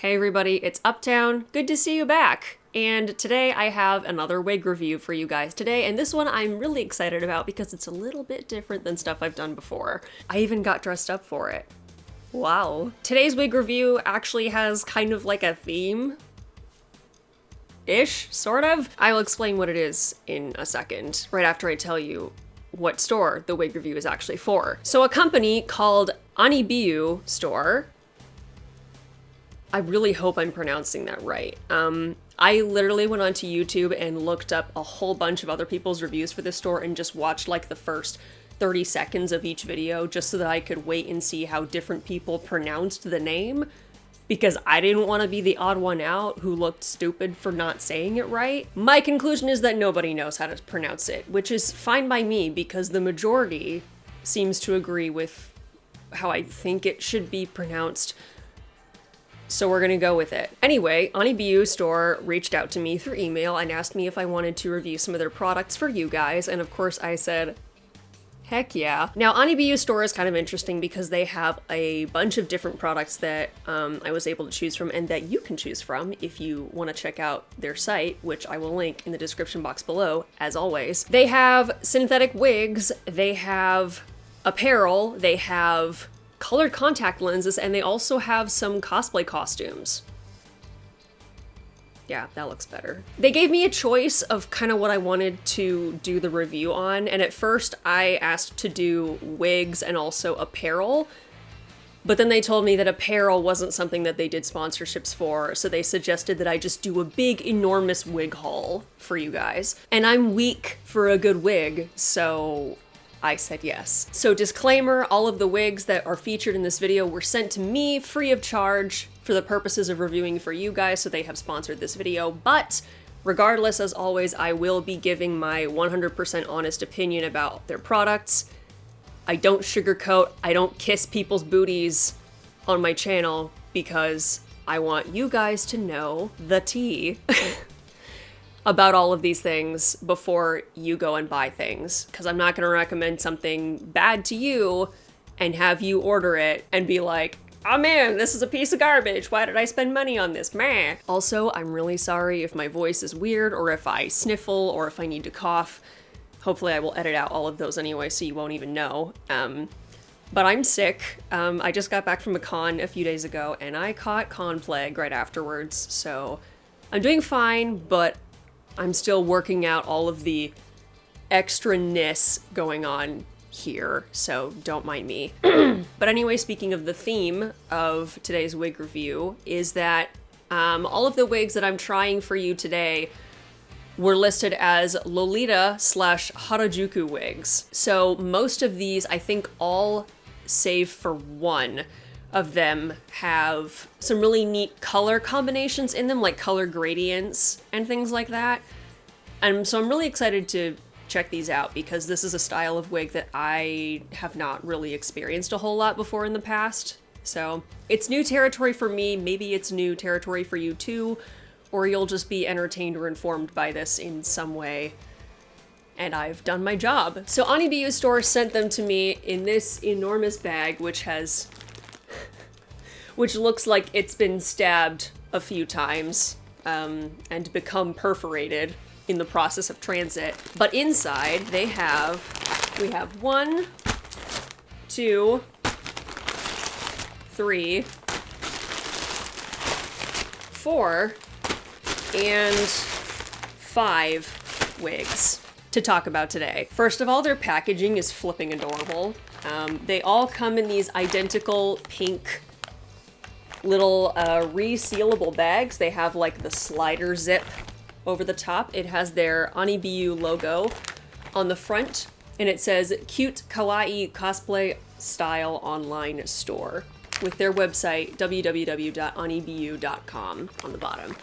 Hey everybody, it's Uptown. Good to see you back. And today I have another wig review for you guys today, and this one I'm really excited about because it's a little bit different than stuff I've done before. I even got dressed up for it. Wow. Today's wig review actually has kind of like a theme. Ish, sort of. I'll explain what it is in a second, right after I tell you what store the wig review is actually for. So a company called ANIBIU store. I really hope I'm pronouncing that right. I literally went onto YouTube and looked up a whole bunch of other people's reviews for this store and just watched like the first 30 seconds of each video just so that I could wait and see how different people pronounced the name, because I didn't want to be the odd one out who looked stupid for not saying it right. My conclusion is that nobody knows how to pronounce it, which is fine by me because the majority seems to agree with how I think it should be pronounced. So we're gonna go with it. Anyway, ANIBIU store reached out to me through email and asked me if I wanted to review some of their products for you guys, and of course I said, heck yeah. Now, ANIBIU store is kind of interesting because they have a bunch of different products that I was able to choose from and that you can choose from if you want to check out their site, which I will link in the description box below, as always. They have synthetic wigs, they have apparel, they have colored contact lenses, and they also have some cosplay costumes. Yeah, that looks better. They gave me a choice of kind of what I wanted to do the review on, and at first I asked to do wigs and also apparel, but then they told me that apparel wasn't something that they did sponsorships for, so they suggested that I just do a big, enormous wig haul for you guys. And I'm weak for a good wig, so I said yes. So disclaimer, all of the wigs that are featured in this video were sent to me free of charge for the purposes of reviewing for you guys, so they have sponsored this video. But regardless, as always, I will be giving my 100% honest opinion about their products. I don't sugarcoat, I don't kiss people's booties on my channel because I want you guys to know the tea about all of these things before you go and buy things, because I'm not going to recommend something bad to you and have you order it and be like, oh man, this is a piece of garbage, why did I spend money on this, meh. Also, I'm really sorry if my voice is weird or if I sniffle or if I need to cough. Hopefully I will edit out all of those anyway so you won't even know. But I'm sick. I just got back from a con a few days ago and I caught con plague right afterwards, so I'm doing fine, but I'm still working out all of the extra-ness going on here, so don't mind me. But anyway, speaking of the theme of today's wig review, is that all of the wigs that I'm trying for you today were listed as Lolita / Harajuku wigs. So most of these, I think all save for one of them, have some really neat color combinations in them, like color gradients and things like that. And so I'm really excited to check these out because this is a style of wig that I have not really experienced a whole lot before in the past. So it's new territory for me, maybe it's new territory for you too, or you'll just be entertained or informed by this in some way. And I've done my job. So ANIBIU store sent them to me in this enormous bag, which looks like it's been stabbed a few times and become perforated in the process of transit. But inside we have 1, 2, 3, 4, and 5 wigs to talk about today. First of all, their packaging is flipping adorable. They all come in these identical pink little resealable bags. They have like the slider zip over the top. It has their ANIBIU logo on the front, and it says cute kawaii cosplay style online store with their website www.anibiu.com on the bottom.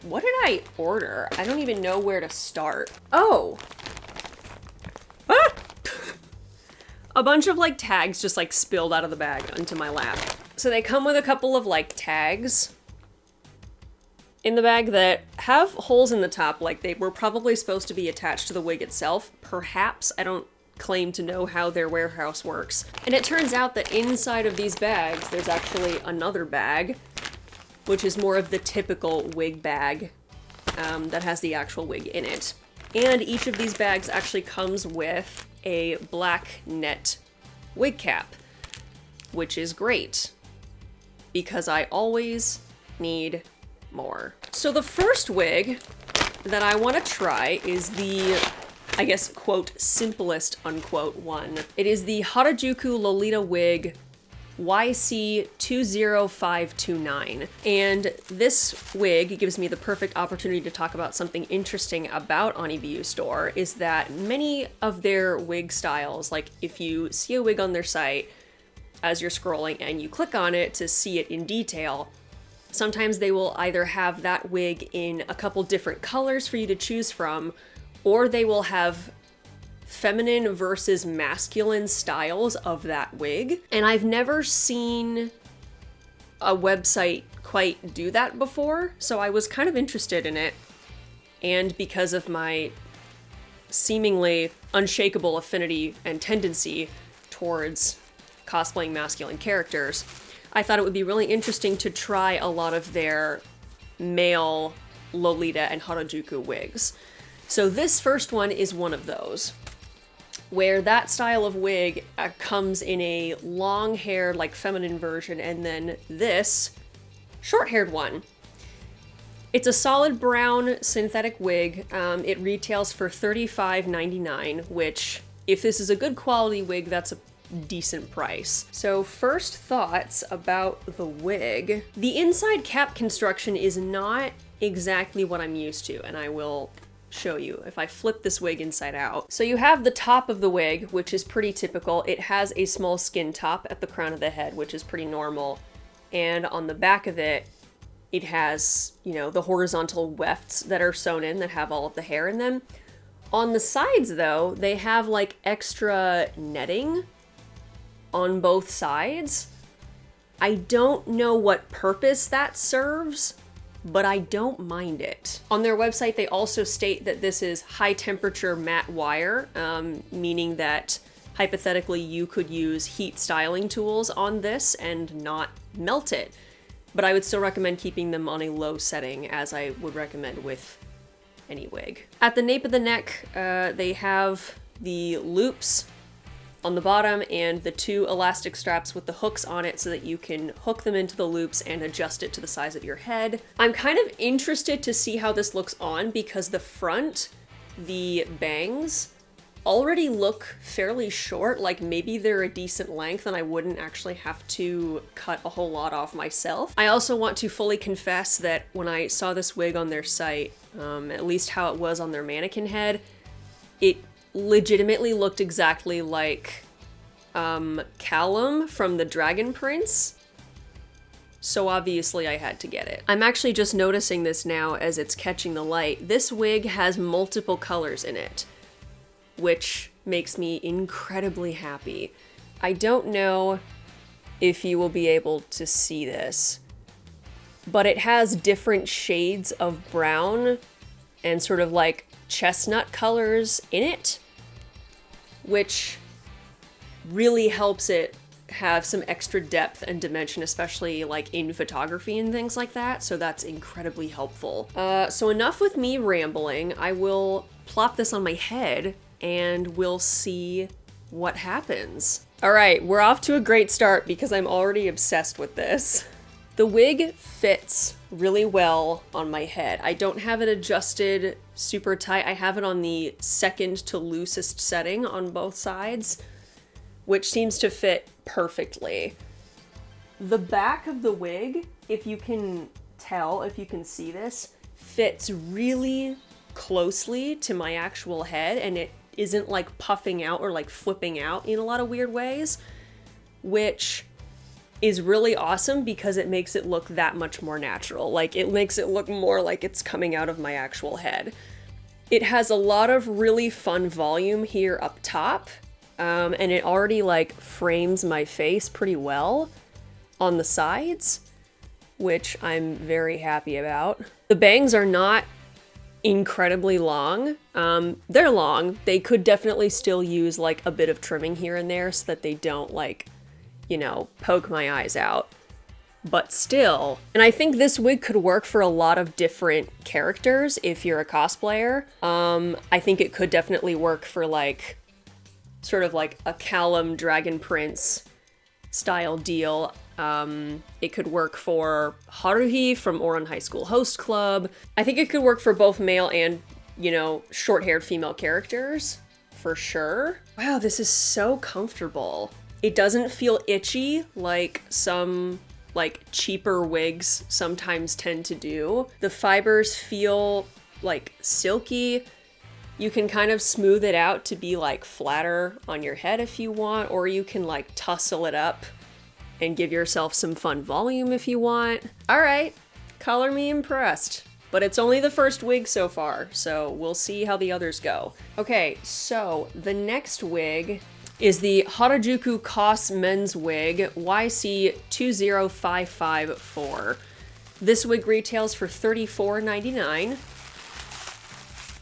What did I order? I don't even know where to start. Oh! Ah! A bunch of like tags just like spilled out of the bag onto my lap. So they come with a couple of like tags in the bag that have holes in the top, like they were probably supposed to be attached to the wig itself. Perhaps, I don't claim to know how their warehouse works. And it turns out that inside of these bags, there's actually another bag, which is more of the typical wig bag that has the actual wig in it. And each of these bags actually comes with a black net wig cap, which is great because I always need more. So the first wig that I want to try is the, I guess, quote, simplest, unquote, one. It is the Harajuku Lolita wig YC20529. And this wig gives me the perfect opportunity to talk about something interesting about ANIBIU store, is that many of their wig styles, like if you see a wig on their site as you're scrolling and you click on it to see it in detail, sometimes they will either have that wig in a couple different colors for you to choose from, or they will have feminine versus masculine styles of that wig. And I've never seen a website quite do that before, so I was kind of interested in it. And because of my seemingly unshakable affinity and tendency towards cosplaying masculine characters, I thought it would be really interesting to try a lot of their male Lolita and Harajuku wigs. So this first one is one of those, where that style of wig comes in a long-haired, like feminine version, and then this short-haired one. It's a solid brown synthetic wig. It retails for $35.99, which, if this is a good quality wig, that's a decent price. So first thoughts about the wig. The inside cap construction is not exactly what I'm used to, and I will show you if I flip this wig inside out. So you have the top of the wig, which is pretty typical. It has a small skin top at the crown of the head, which is pretty normal. And on the back of it, it has, you know, the horizontal wefts that are sewn in that have all of the hair in them. On the sides though, they have like extra netting on both sides. I don't know what purpose that serves, but I don't mind it. On their website, they also state that this is high temperature matte wire, meaning that hypothetically you could use heat styling tools on this and not melt it. But I would still recommend keeping them on a low setting, as I would recommend with any wig. At the nape of the neck, they have the loops on the bottom and the two elastic straps with the hooks on it so that you can hook them into the loops and adjust it to the size of your head. I'm kind of interested to see how this looks on because the front, the bangs, already look fairly short, like maybe they're a decent length and I wouldn't actually have to cut a whole lot off myself. I also want to fully confess that when I saw this wig on their site, at least how it was on their mannequin head, it legitimately looked exactly like Callum from the Dragon Prince. So obviously I had to get it. I'm actually just noticing this now as it's catching the light. This wig has multiple colors in it, which makes me incredibly happy. I don't know if you will be able to see this, but it has different shades of brown and sort of like chestnut colors in it, which really helps it have some extra depth and dimension, especially like in photography and things like that. So that's incredibly helpful. So enough with me rambling. I will plop this on my head and we'll see what happens. All right, we're off to a great start because I'm already obsessed with this. The wig fits really well on my head. I don't have it adjusted super tight. I have it on the second to loosest setting on both sides, which seems to fit perfectly. The back of the wig, if you can tell, if you can see this, fits really closely to my actual head, and it isn't like puffing out or like flipping out in a lot of weird ways, which is really awesome because it makes it look that much more natural. Like, it makes it look more like it's coming out of my actual head. It has a lot of really fun volume here up top, and it already like frames my face pretty well on the sides, which I'm very happy about. The bangs are not incredibly long. They're long. They could definitely still use like a bit of trimming here and there so that they don't like, you know, poke my eyes out. But still, and I think this wig could work for a lot of different characters if you're a cosplayer. I think it could definitely work for like, sort of like a Callum Dragon Prince style deal. It could work for Haruhi from Ouran High School Host Club. I think it could work for both male and, you know, short-haired female characters, for sure. Wow, this is so comfortable. It doesn't feel itchy like some, like, cheaper wigs sometimes tend to do. The fibers feel, like, silky. You can kind of smooth it out to be, like, flatter on your head if you want, or you can, like, tussle it up and give yourself some fun volume if you want. All right, color me impressed. But it's only the first wig so far, so we'll see how the others go. Okay, so the next wig is the Harajuku Cos Men's Wig YC20554. This wig retails for $34.99.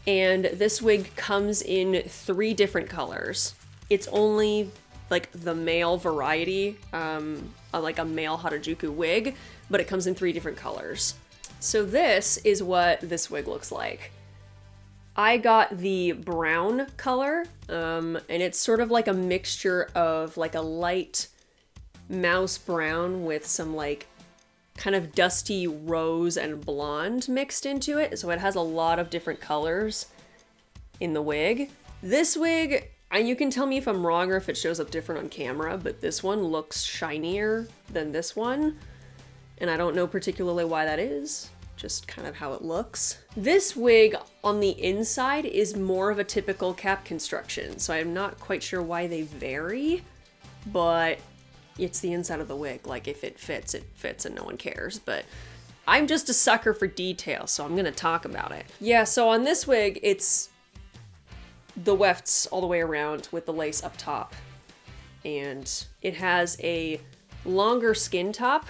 And this wig comes in 3 different colors. It's only like the male variety, like a male Harajuku wig, but it comes in 3 different colors. So this is what this wig looks like. I got the brown color, and it's sort of like a mixture of like a light mouse brown with some like kind of dusty rose and blonde mixed into it. So it has a lot of different colors in the wig. This wig, and you can tell me if I'm wrong or if it shows up different on camera, but this one looks shinier than this one. And I don't know particularly why that is, just kind of how it looks. This wig on the inside is more of a typical cap construction, so I'm not quite sure why they vary, but it's the inside of the wig. Like, if it fits and no one cares, but I'm just a sucker for detail, so I'm gonna talk about it. Yeah, so on this wig, it's the wefts all the way around with the lace up top, and it has a longer skin top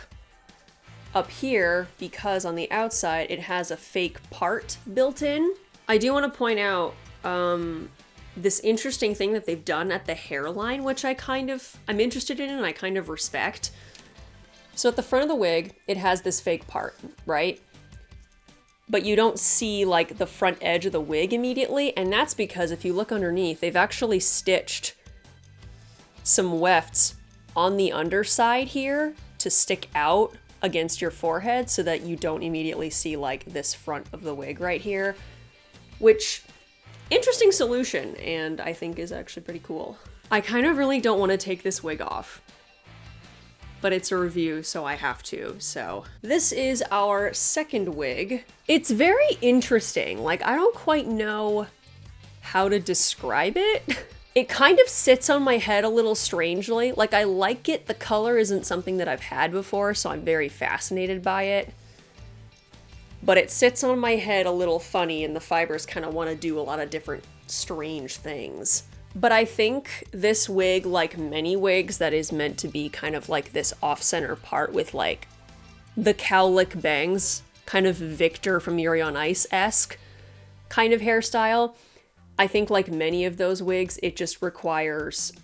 up here because on the outside it has a fake part built in. I do want to point out this interesting thing that they've done at the hairline, which I'm interested in and I kind of respect. So at the front of the wig, it has this fake part, right? But you don't see like the front edge of the wig immediately, and that's because if you look underneath, they've actually stitched some wefts on the underside here to stick out against your forehead so that you don't immediately see like this front of the wig right here, which, interesting solution, and I think is actually pretty cool. I kind of really don't want to take this wig off, but it's a review, so I have to. So this is our second wig. It's very interesting. Like, I don't quite know how to describe it. It kind of sits on my head a little strangely. Like, I like it. The color isn't something that I've had before, so I'm very fascinated by it. But it sits on my head a little funny, and the fibers kind of want to do a lot of different strange things. But I think this wig, like many wigs that is meant to be kind of like this off-center part with like the cowlick bangs, kind of Victor from Yuri on Ice-esque kind of hairstyle, I think like many of those wigs, it just requires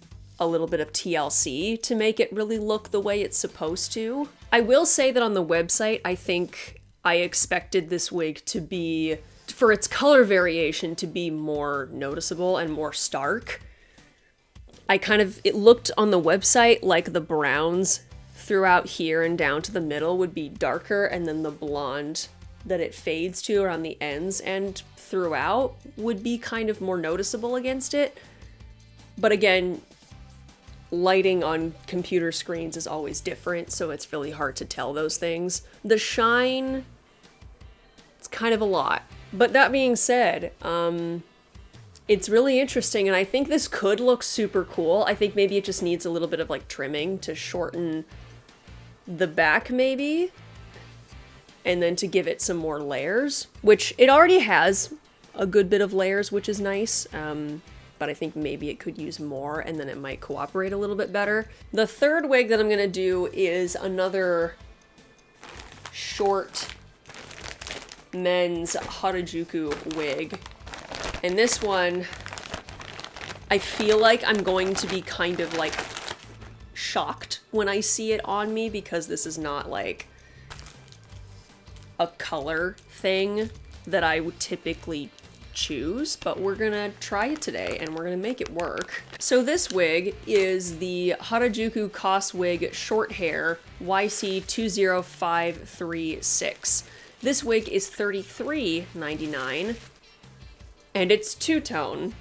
a little bit of TLC to make it really look the way it's supposed to. I will say that on the website, I think I expected this wig to be, for its color variation, to be more noticeable and more stark. It looked on the website like the browns throughout here and down to the middle would be darker, and then the blonde that it fades to around the ends and throughout would be kind of more noticeable against it. But again, lighting on computer screens is always different, so it's really hard to tell those things. The shine, it's kind of a lot. But that being said, it's really interesting, and I think this could look super cool. I think maybe it just needs a little bit of like trimming to shorten the back maybe, and then to give it some more layers, which it already has a good bit of layers, which is nice. But I think maybe it could use more, and then it might cooperate a little bit better. The third wig that I'm gonna do is another short men's Harajuku wig. And this one, I feel like I'm going to be kind of like shocked when I see it on me, because this is not like a color thing that I would typically choose, but we're gonna try it today and we're gonna make it work. So this wig is the Harajuku Cos Wig Short Hair YC20536. This wig is $33.99 and it's two-tone.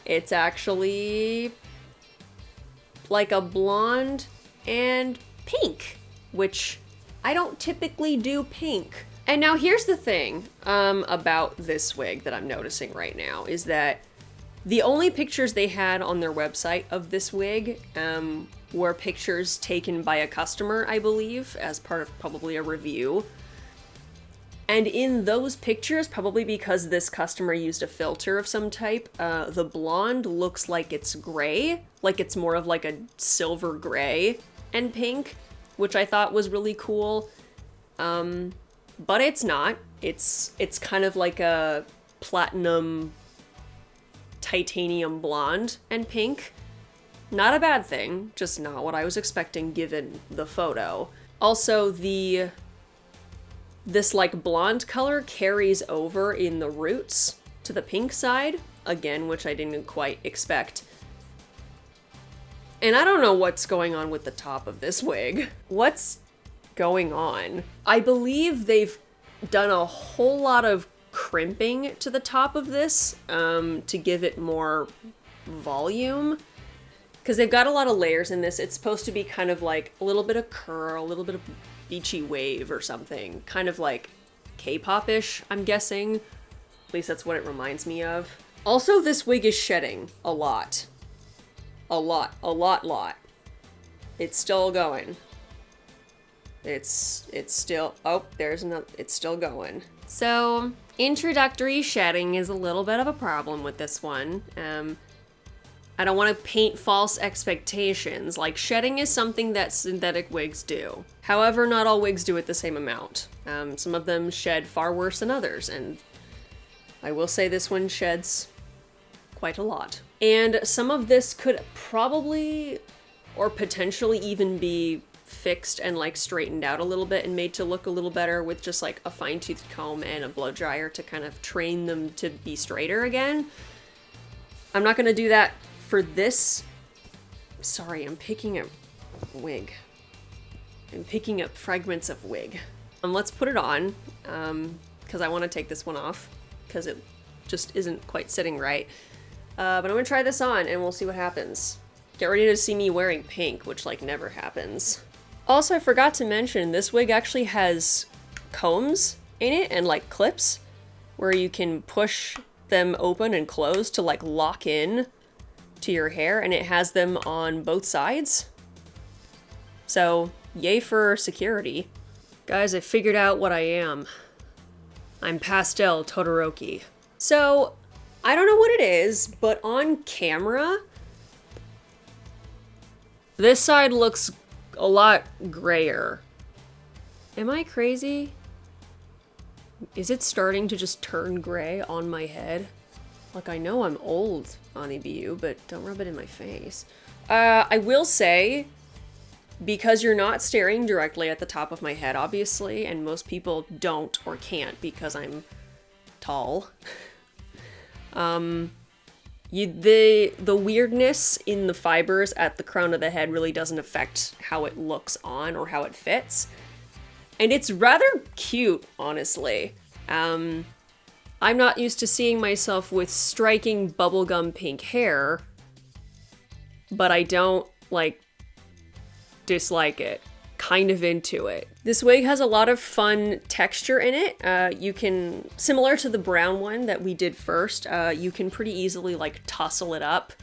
It's actually like a blonde and pink, which I don't typically do pink. And now here's the thing about this wig that I'm noticing right now, is that the only pictures they had on their website of this wig were pictures taken by a customer, I believe, as part of probably a review. And in those pictures, probably because this customer used a filter of some type, the blonde looks like it's gray, like it's more of like a silver gray and pink, which I thought was really cool. But it's not. It's kind of like a platinum titanium blonde and pink. Not a bad thing, just not what I was expecting given the photo. Also, this like blonde color carries over in the roots to the pink side, again, which I didn't quite expect. And I don't know what's going on with the top of this wig. What's going on? I believe they've done a whole lot of crimping to the top of this to give it more volume, because they've got a lot of layers in this. It's supposed to be kind of like a little bit of curl, a little bit of beachy wave or something, kind of like K-pop-ish, I'm guessing. At least that's what it reminds me of. Also, this wig is shedding a lot. A lot. It's still going. It's still, oh, there's another, it's still going. So, introductory shedding is a little bit of a problem with this one. I don't want to paint false expectations. Like, shedding is something that synthetic wigs do. However, not all wigs do it the same amount. Some of them shed far worse than others, and I will say this one sheds quite a lot. And some of this could probably, or potentially even be fixed and like straightened out a little bit and made to look a little better with just like a fine-toothed comb and a blow dryer to kind of train them to be straighter again. I'm not gonna do that for this. Sorry, I'm picking up wig. I'm picking up fragments of wig. Let's put it on, because I want to take this one off, because it just isn't quite sitting right. But I'm gonna try this on and we'll see what happens. Get ready to see me wearing pink, which like never happens. Also, I forgot to mention, this wig actually has combs in it and like clips where you can push them open and close to like lock in to your hair, and it has them on both sides. So, yay for security. Guys, I figured out what I am. I'm Pastel Todoroki. So, I don't know what it is, but on camera, this side looks a lot grayer. Am I crazy? Is it starting to just turn gray on my head? Like, I know I'm old, ANIBIU, but don't rub it in my face. I will say, because you're not staring directly at the top of my head, obviously, and most people don't or can't because I'm tall. The weirdness in the fibers at the crown of the head really doesn't affect how it looks on or how it fits. And it's rather cute, honestly. I'm not used to seeing myself with striking bubblegum pink hair, but I don't, like, dislike it. Kind of into it. This wig has a lot of fun texture in it. You can, similar to the brown one that we did first, you can pretty easily like tussle it up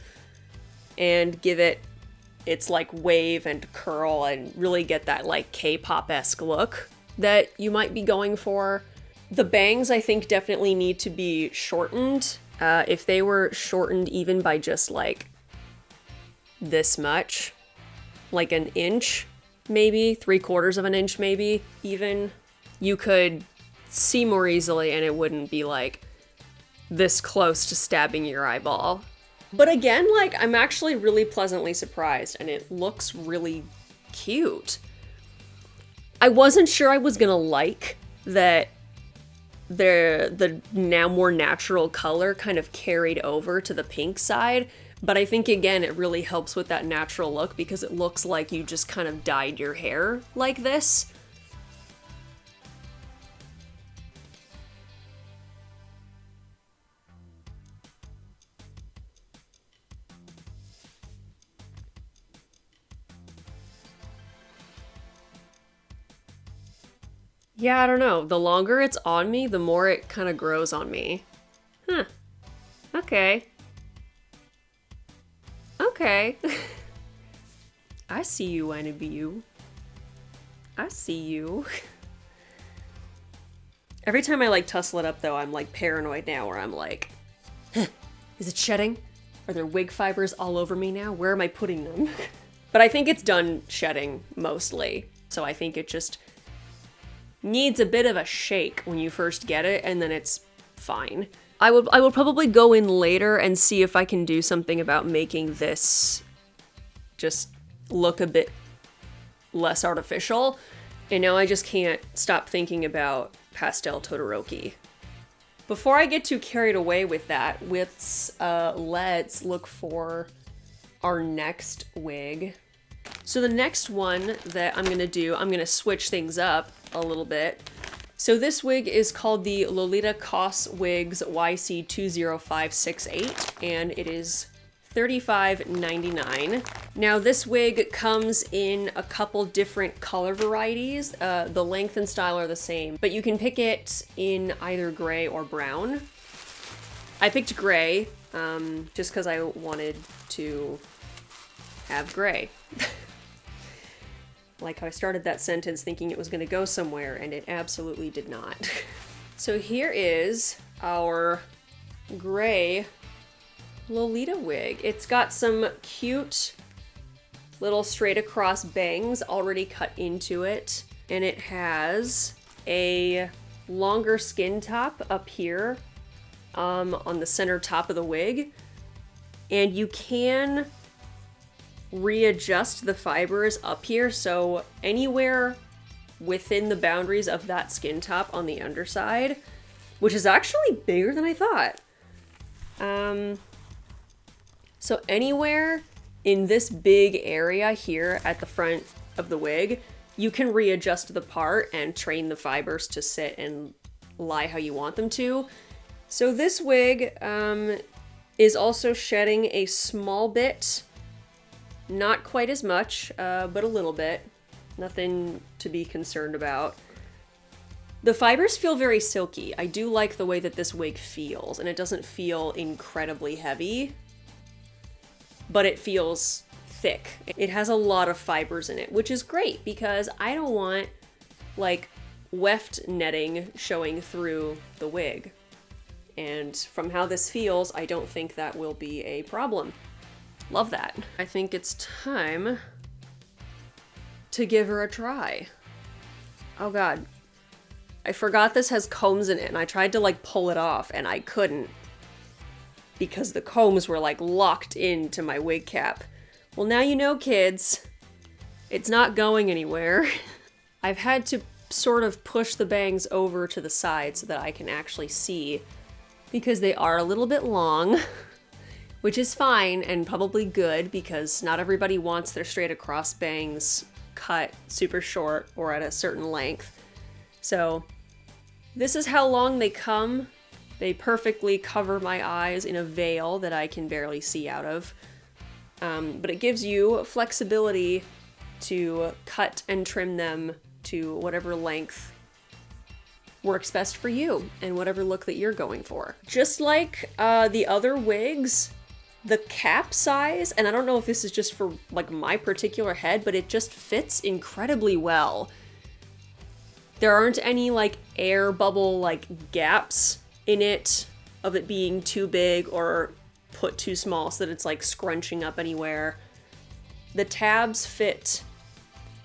and give it its like wave and curl and really get that like K-pop-esque look that you might be going for. The bangs, I think, definitely need to be shortened. If they were shortened even by just like this much, like an inch, maybe 3/4 of an inch, maybe even, you could see more easily and it wouldn't be like this close to stabbing your eyeball. But again, like, I'm actually really pleasantly surprised and it looks really cute. I wasn't sure I was gonna like that the now more natural color kind of carried over to the pink side, but I think again it really helps with that natural look because it looks like you just kind of dyed your hair like this. Yeah, I don't know. The longer it's on me, the more it kind of grows on me. Huh. Okay. Okay. I see you, ANIBIU. I see you. Every time I like tussle it up though, I'm like paranoid now where I'm like, huh, is it shedding? Are there wig fibers all over me now? Where am I putting them? But I think it's done shedding mostly. So I think it just needs a bit of a shake when you first get it, and then it's fine. I will probably go in later and see if I can do something about making this just look a bit less artificial. And now I just can't stop thinking about pastel Todoroki. Before I get too carried away with that, let's look for our next wig. So the next one that I'm gonna switch things up a little bit. So this wig is called the Lolita Cos Wigs YC20568, and it is $35.99. Now this wig comes in a couple different color varieties. The length and style are the same, but you can pick it in either gray or brown. I picked gray, just because I wanted to have gray. Like how I started that sentence thinking it was going to go somewhere, and it absolutely did not. So here is our gray Lolita wig. It's got some cute little straight across bangs already cut into it, and it has a longer skin top up here on the center top of the wig, and you can readjust the fibers up here, so anywhere within the boundaries of that skin top on the underside, which is actually bigger than I thought. So anywhere in this big area here at the front of the wig, you can readjust the part and train the fibers to sit and lie how you want them to. So this wig is also shedding a small bit. Not quite as much, but a little bit. Nothing to be concerned about. The fibers feel very silky. I do like the way that this wig feels, and it doesn't feel incredibly heavy, but it feels thick. It has a lot of fibers in it, which is great because I don't want like weft netting showing through the wig. And from how this feels, I don't think that will be a problem. Love that. I think it's time to give her a try. Oh god. I forgot this has combs in it, and I tried to like pull it off and I couldn't because the combs were like locked into my wig cap. Well, now you know, kids. It's not going anywhere. I've had to sort of push the bangs over to the side so that I can actually see because they are a little bit long. Which is fine and probably good because not everybody wants their straight across bangs cut super short or at a certain length. So this is how long they come. They perfectly cover my eyes in a veil that I can barely see out of. But it gives you flexibility to cut and trim them to whatever length works best for you and whatever look that you're going for. Just like the other wigs, the cap size, and I don't know if this is just for like my particular head, but it just fits incredibly well. There aren't any like air bubble like gaps in it of it being too big or put too small so that it's like scrunching up anywhere. The tabs fit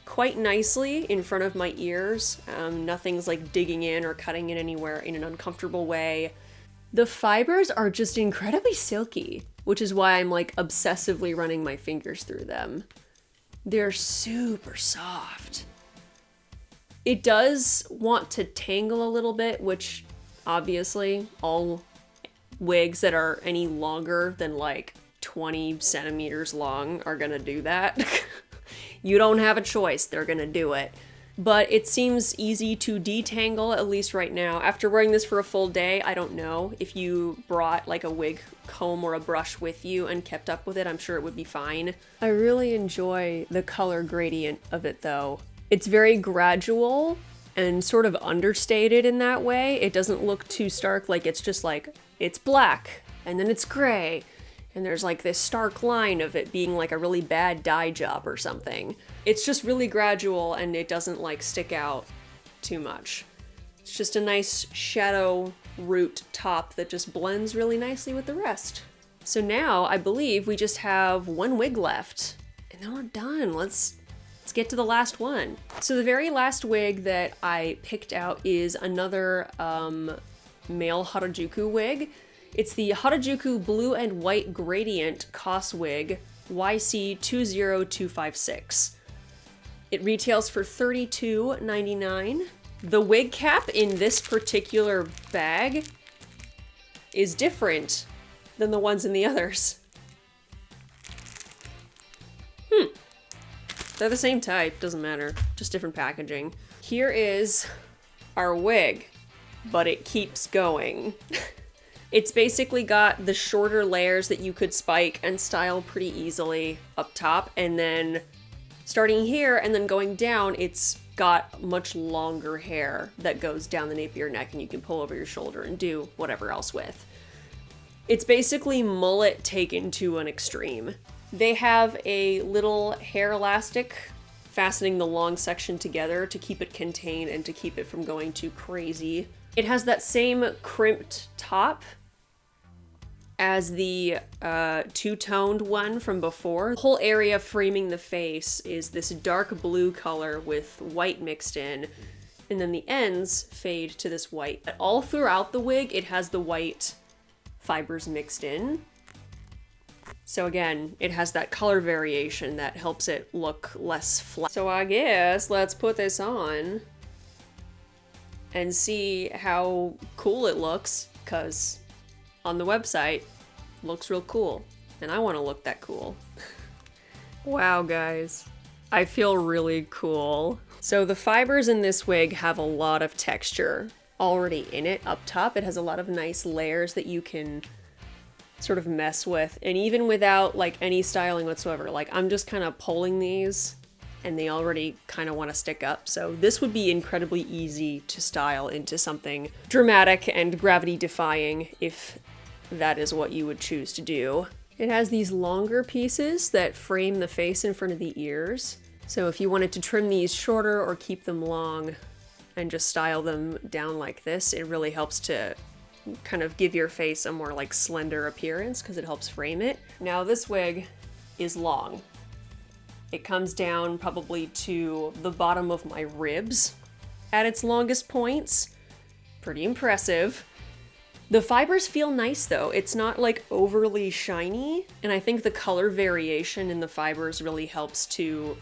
quite nicely in front of my ears. Nothing's like digging in or cutting in anywhere in an uncomfortable way. The fibers are just incredibly silky, which is why I'm like obsessively running my fingers through them. They're super soft. It does want to tangle a little bit, which obviously all wigs that are any longer than like 20 centimeters long are gonna do that. You don't have a choice, they're gonna do it. But it seems easy to detangle, at least right now. After wearing this for a full day, I don't know. If you brought like a wig comb or a brush with you and kept up with it, I'm sure it would be fine. I really enjoy the color gradient of it though. It's very gradual and sort of understated in that way. It doesn't look too stark, like it's just like, it's black, and then it's gray, and there's like this stark line of it being like a really bad dye job or something. It's just really gradual and it doesn't like stick out too much. It's just a nice shadow root top that just blends really nicely with the rest. So now I believe we just have one wig left and then we're done. Let's get to the last one. So the very last wig that I picked out is another male Harajuku wig. It's the Harajuku Blue and White Gradient Cos Wig YC20256. It retails for $32.99. The wig cap in this particular bag is different than the ones in the others. They're the same type, doesn't matter, just different packaging. Here is our wig, but it keeps going. It's basically got the shorter layers that you could spike and style pretty easily up top, and then starting here and then going down, it's got much longer hair that goes down the nape of your neck and you can pull over your shoulder and do whatever else with. It's basically mullet taken to an extreme. They have a little hair elastic fastening the long section together to keep it contained and to keep it from going too crazy. It has that same crimped top as the two-toned one from before. The whole area framing the face is this dark blue color with white mixed in, and then the ends fade to this white. All throughout the wig, it has the white fibers mixed in. So again, it has that color variation that helps it look less flat. So I guess let's put this on and see how cool it looks, because on the website, looks real cool, and I want to look that cool. Wow, guys. I feel really cool. So the fibers in this wig have a lot of texture already in it up top. It has a lot of nice layers that you can sort of mess with, and even without like any styling whatsoever, like I'm just kind of pulling these and they already kind of want to stick up. So this would be incredibly easy to style into something dramatic and gravity defying if that is what you would choose to do. It has these longer pieces that frame the face in front of the ears. So if you wanted to trim these shorter or keep them long and just style them down like this, it really helps to kind of give your face a more like slender appearance because it helps frame it. Now this wig is long. It comes down probably to the bottom of my ribs at its longest points. Pretty impressive. The fibers feel nice though. It's not like overly shiny, and I think the color variation in the fibers really helps to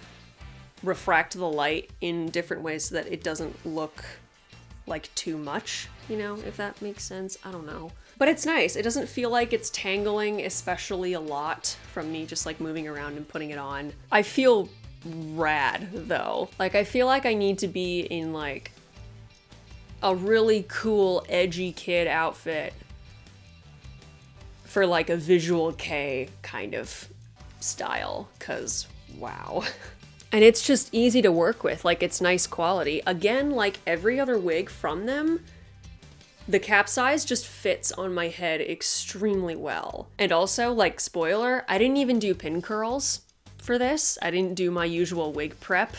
refract the light in different ways so that it doesn't look like too much, you know, if that makes sense. I don't know. But it's nice. It doesn't feel like it's tangling especially a lot from me just like moving around and putting it on. I feel rad though. Like I feel like I need to be in like a really cool edgy kid outfit for like a visual K kind of style, cause wow. And it's just easy to work with, like it's nice quality. Again, like every other wig from them, the cap size just fits on my head extremely well. And also, like, spoiler, I didn't even do pin curls for this. I didn't do my usual wig prep.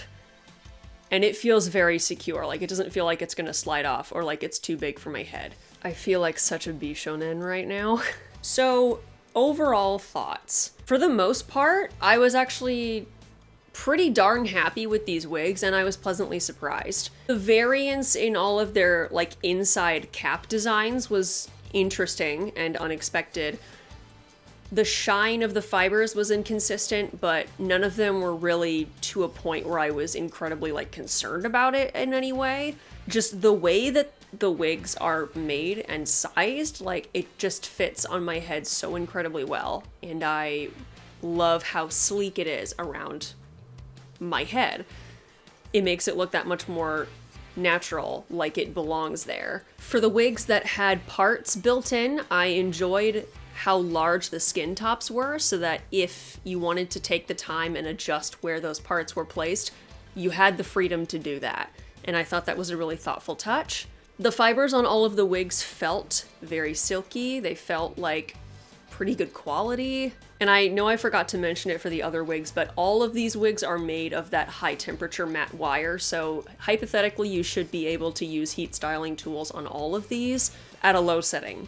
And it feels very secure. Like, it doesn't feel like it's gonna slide off or like it's too big for my head. I feel like such a bishonen right now. So, overall thoughts. For the most part, I was actually pretty darn happy with these wigs, and I was pleasantly surprised. The variance in all of their like inside cap designs was interesting and unexpected. The shine of the fibers was inconsistent, but none of them were really to a point where I was incredibly like concerned about it in any way. Just the way that the wigs are made and sized, like it just fits on my head so incredibly well. And I love how sleek it is around my head. It makes it look that much more natural, like it belongs there. For the wigs that had parts built in, I enjoyed how large the skin tops were, so that if you wanted to take the time and adjust where those parts were placed, you had the freedom to do that. And I thought that was a really thoughtful touch. The fibers on all of the wigs felt very silky. They felt like pretty good quality. And I know I forgot to mention it for the other wigs, but all of these wigs are made of that high temperature matte wire, so hypothetically you should be able to use heat styling tools on all of these at a low setting.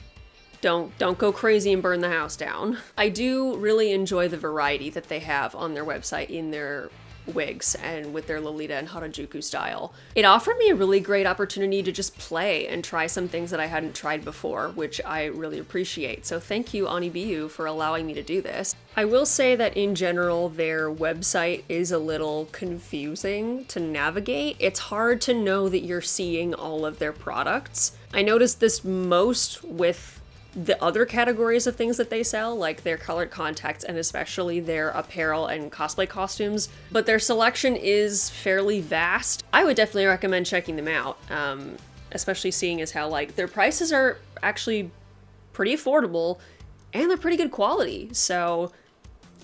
Don't go crazy and burn the house down. I do really enjoy the variety that they have on their website in their wigs and with their Lolita and Harajuku style. It offered me a really great opportunity to just play and try some things that I hadn't tried before, which I really appreciate. So thank you, ANIBIU, for allowing me to do this. I will say that in general, their website is a little confusing to navigate. It's hard to know that you're seeing all of their products. I noticed this most with the other categories of things that they sell, like their colored contacts and especially their apparel and cosplay costumes, but their selection is fairly vast. I would definitely recommend checking them out, especially seeing as how like their prices are actually pretty affordable and they're pretty good quality, so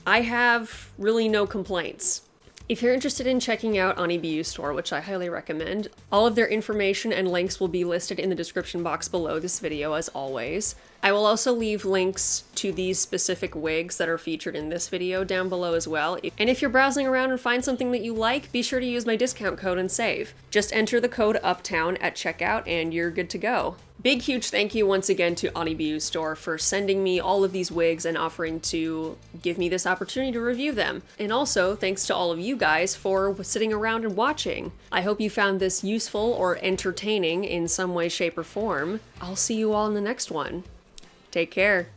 I have really no complaints. If you're interested in checking out ANIBIU's store, which I highly recommend, all of their information and links will be listed in the description box below this video as always. I will also leave links to these specific wigs that are featured in this video down below as well. And if you're browsing around and find something that you like, be sure to use my discount code and save. Just enter the code UPTOWN at checkout and you're good to go. Big huge thank you once again to ANIBIU's store for sending me all of these wigs and offering to give me this opportunity to review them. And also thanks to all of you guys for sitting around and watching. I hope you found this useful or entertaining in some way, shape, or form. I'll see you all in the next one. Take care.